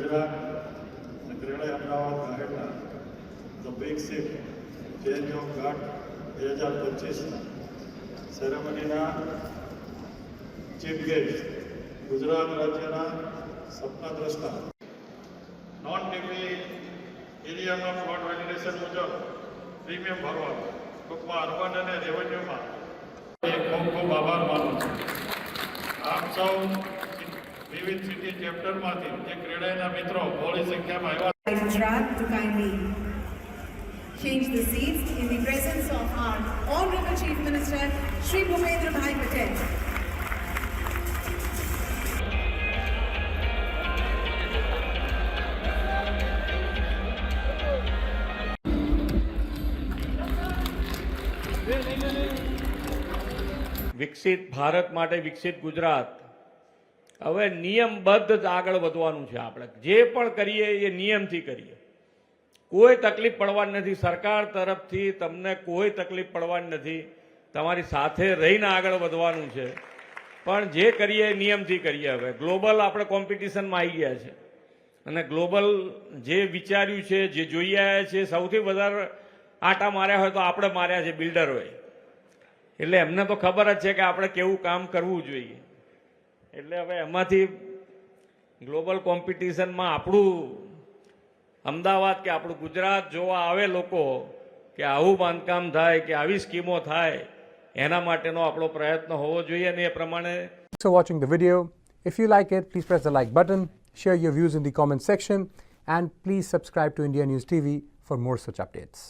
ગુજરાત અને ક્રેડાઈ અમદાવાદ ગાયકના the big ship change of guard 2025 સેરેમનીના ચીફ ગેસ્ટ ગુજરાત રાજ્યના સપના દ્રષ્ટા નોન ટીવી એરિયામાં ફ્લોટ વેલિડેશન મુજબ પ્રીમિયમ ભરવા ટૂંકમાં અર્બન અને રેવન્યુમાં ખૂબ ખૂબ આભાર માનું છું. આપ સૌ વિવિધ સિટી ચેપ્ટરમાંથી જે ક્રેડાઈના મિત્રો બહોળી સંખ્યામાં આવ્યા. Gujarat to kindly change the seats in the presence of our Honorable Chief Minister Shri Bhupendra Bhai Patel. વિકસિત ભારત માટે વિકસિત ગુજરાત. હવે નિયમબદ્ધ જ આગળ વધવાનું છે. આપણે જે પણ કરીએ એ નિયમથી કરીએ. કોઈ તકલીફ પડવાની નથી. સરકાર તરફથી તમને કોઈ તકલીફ પડવાની નથી. તમારી સાથે રહીને આગળ વધવાનું છે. પણ જે કરીએ એ નિયમથી કરીએ. હવે ગ્લોબલ આપણે કોમ્પિટિશનમાં આવી ગયા છે અને ગ્લોબલ જે વિચાર્યું છે, જે જોઈ આવ્યા છે, સૌથી વધારે આટા માર્યા હોય તો આપણે માર્યા છે બિલ્ડરોએ. એટલે એમને તો ખબર જ છે કે આપણે કેવું કામ કરવું જોઈએ. એટલે હવે એમાંથી ગ્લોબલ કોમ્પિટિશનમાં આપણું અમદાવાદ કે આપણું ગુજરાત જોવા આવે લોકો કે આવું બાંધકામ થાય કે આવી સ્કીમો થાય, એના માટેનો આપણો પ્રયત્ન હોવો જોઈએ અને એ પ્રમાણે. Thanks for watching the video. If you like it, please press the like button, share your views in the comment section, and please subscribe to India News TV for more such updates.